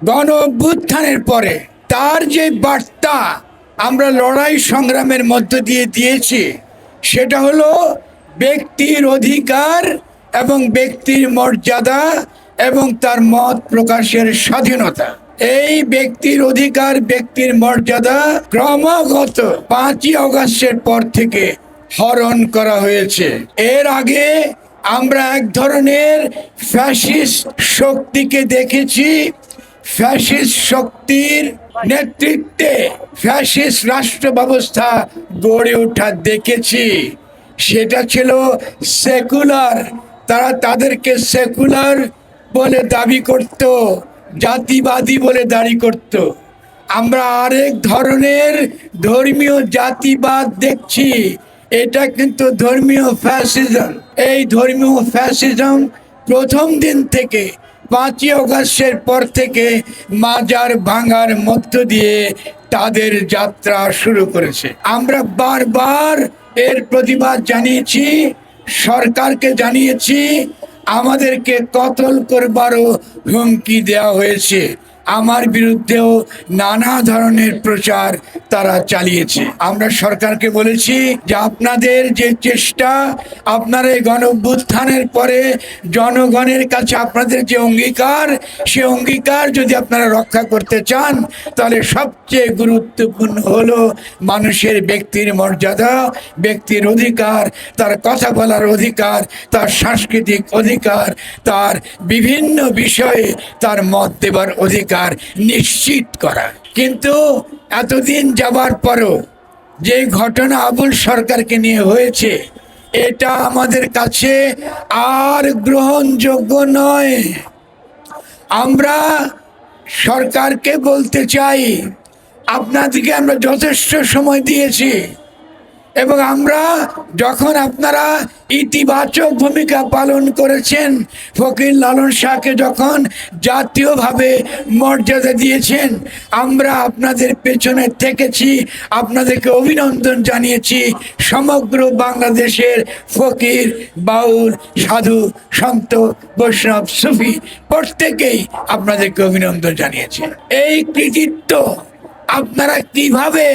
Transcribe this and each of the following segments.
গণ অভ্যুত্থানের পরে তার যে বার্তা আমরা লড়াই সংগ্রামের মধ্য দিয়ে দিয়েছি সেটা হলো ব্যক্তির অধিকার এবং ব্যক্তির মর্যাদা এবং তার মত প্রকাশের স্বাধীনতা। এই ব্যক্তির অধিকার, ব্যক্তির মর্যাদা ক্রমাগত 5ই আগস্টের পর থেকে হরণ করা হয়েছে। এর আগে আমরা এক ধরনের ফ্যাসিস্ট শক্তিকে দেখেছি, ফ্যাসিস্ট শক্তির নেতৃত্বে ফ্যাসিস্ট রাষ্ট্র ব্যবস্থা গড়ে ওঠা দেখেছি। সেটা ছিল সেকুলার। তারা তাদেরকে সেকুলার বলে দাবি করত, জাতিবাদী বলে দাবি করত। আমরা আরেক ধরনের ধর্মীয় জাতিবাদ দেখছি, এটা কিন্তু ধর্মীয় ফ্যাসিজম। এই ধর্মীয় ফ্যাসিজম প্রথম দিন থেকে 5ই আগস্টের পর থেকে মাজার ভাঙার মধ্য দিয়ে তাদের যাত্রা শুরু করেছে। আমরা বারবার এর প্রতিবাদ জানিয়েছি, সরকারকে জানিয়েছি, আমাদেরকে কতল করবারও হুমকি দেওয়া হয়েছে। আমার বিরুদ্ধেও নানা ধরনের প্রচার তারা চালিয়েছে। আমরা সরকারকে বলেছি যে আপনাদের যে চেষ্টা, আপনারা এই গণ অভ্যুত্থানের পরে জনগণের কাছে আপনাদের যে অঙ্গীকার, সে অঙ্গীকার যদি আপনারা রক্ষা করতে চান তাহলে সবচেয়ে গুরুত্বপূর্ণ হলো মানুষের ব্যক্তির মর্যাদা, ব্যক্তির অধিকার, তার কথা বলার অধিকার, তার সাংস্কৃতিক অধিকার, তার বিভিন্ন বিষয়ে তার মত দেবার অধিকার নিশ্চিত করা। কিন্তু এতদিন যাবার পরও যে ঘটনা আবুল সরকারকে নিয়ে হয়েছে, এটা আমাদের কাছে আর গ্রহণযোগ্য নয়। আমরা সরকারকে বলতে চাই, আপনাদেরকে আমরা যথেষ্ট সময় দিয়েছি এবং আমরা যখন আপনারা ইতিবাচক ভূমিকা পালন করেছেন, ফকির লালন শাহকে যখন জাতীয়ভাবে মর্যাদা দিয়েছেন, আমরা আপনাদের পেছনে থেকেছি, আপনাদেরকে অভিনন্দন জানিয়েছি। সমগ্র বাংলাদেশের ফকির, বাউল, সাধু, সন্ত, বৈষ্ণব, সুফি প্রত্যেকেই আপনাদেরকে অভিনন্দন জানিয়েছে। এই কৃতিত্ব আপনারা কিভাবে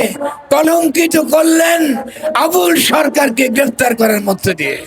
কলঙ্কিত করলেন আবুল সরকারকে গ্রেফতার করার মধ্য দিয়ে?